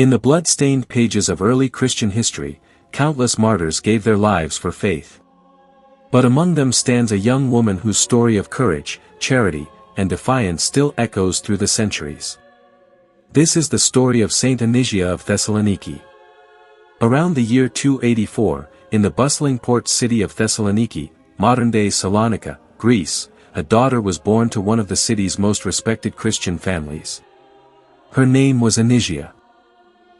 In the blood-stained pages of early Christian history, countless martyrs gave their lives for faith. But among them stands a young woman whose story of courage, charity, and defiance still echoes through the centuries. This is the story of Saint Anysia of Thessaloniki. Around the year 284, in the bustling port city of Thessaloniki, modern-day Salonika, Greece, a daughter was born to one of the city's most respected Christian families. Her name was Anysia.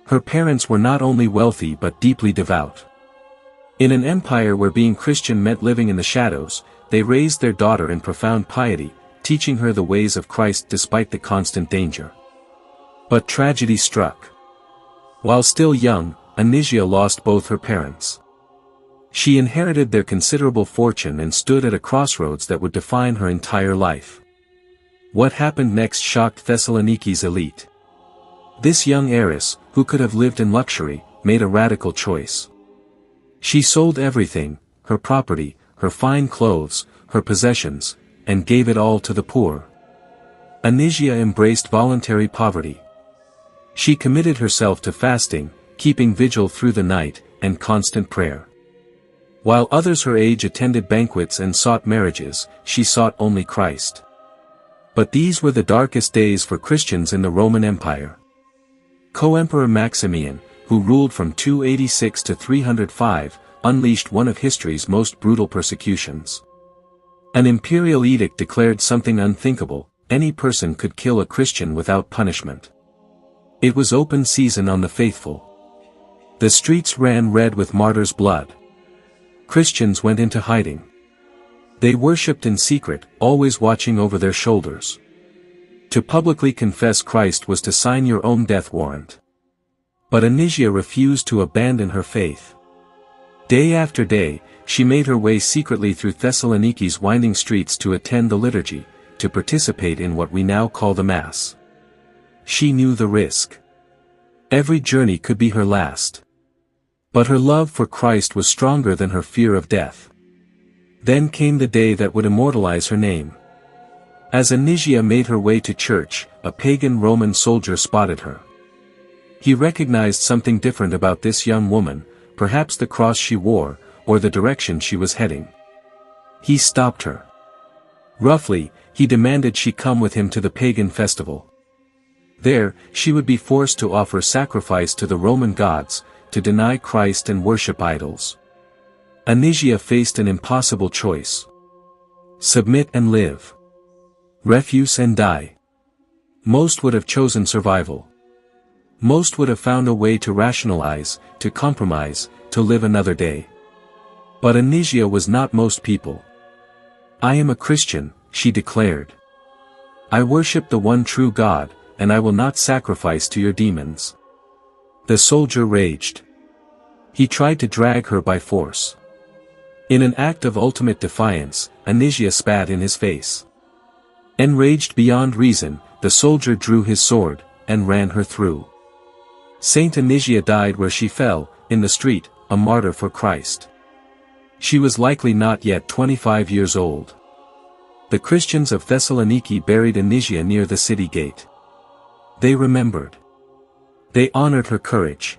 Her parents were not only wealthy but deeply devout. In an empire where being Christian meant living in the shadows, they raised their daughter in profound piety, teaching her the ways of Christ despite the constant danger. But tragedy struck. While still young, Anysia lost both her parents. She inherited their considerable fortune and stood at a crossroads that would define her entire life. What happened next shocked Thessaloniki's elite. This young heiress, who could have lived in luxury, made a radical choice. She sold everything, her property, her fine clothes, her possessions, and gave it all to the poor. Anysia embraced voluntary poverty. She committed herself to fasting, keeping vigil through the night, and constant prayer. While others her age attended banquets and sought marriages, she sought only Christ. But these were the darkest days for Christians in the Roman Empire. Co-Emperor Maximian, who ruled from 286 to 305, unleashed one of history's most brutal persecutions. An imperial edict declared something unthinkable: any person could kill a Christian without punishment. It was open season on the faithful. The streets ran red with martyrs' blood. Christians went into hiding. They worshipped in secret, always watching over their shoulders. To publicly confess Christ was to sign your own death warrant. But Anysia refused to abandon her faith. Day after day, she made her way secretly through Thessaloniki's winding streets to attend the liturgy, to participate in what we now call the Mass. She knew the risk. Every journey could be her last. But her love for Christ was stronger than her fear of death. Then came the day that would immortalize her name. As Anysia made her way to church, a pagan Roman soldier spotted her. He recognized something different about this young woman, perhaps the cross she wore, or the direction she was heading. He stopped her. Roughly, he demanded she come with him to the pagan festival. There, she would be forced to offer sacrifice to the Roman gods, to deny Christ and worship idols. Anysia faced an impossible choice. Submit and live. Refuse and die. Most would have chosen survival. Most would have found a way to rationalize, to compromise, to live another day. But Anysia was not most people. I am a Christian, she declared. I worship the one true God, and I will not sacrifice to your demons. The soldier raged. He tried to drag her by force. In an act of ultimate defiance, Anysia spat in his face. Enraged beyond reason, the soldier drew his sword, and ran her through. Saint Anysia died where she fell, in the street, a martyr for Christ. She was likely not yet 25 years old. The Christians of Thessaloniki buried Anysia near the city gate. They remembered. They honored her courage.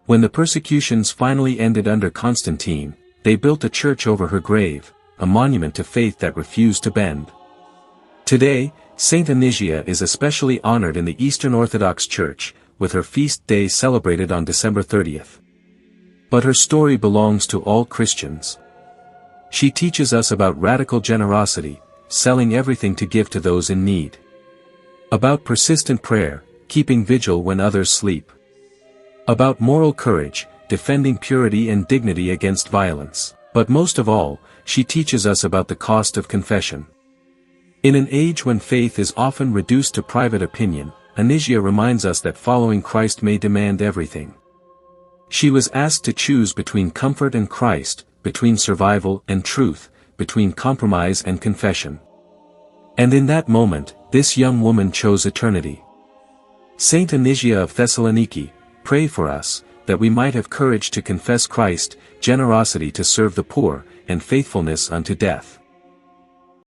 When the persecutions finally ended under Constantine, they built a church over her grave, a monument to faith that refused to bend. Today, Saint Anysia is especially honored in the Eastern Orthodox Church, with her feast day celebrated on December 30th. But her story belongs to all Christians. She teaches us about radical generosity, selling everything to give to those in need. About persistent prayer, keeping vigil when others sleep. About moral courage, defending purity and dignity against violence. But most of all, she teaches us about the cost of confession. In an age when faith is often reduced to private opinion, Anysia reminds us that following Christ may demand everything. She was asked to choose between comfort and Christ, between survival and truth, between compromise and confession. And in that moment, this young woman chose eternity. Saint Anysia of Thessaloniki, pray for us, that we might have courage to confess Christ, generosity to serve the poor, and faithfulness unto death.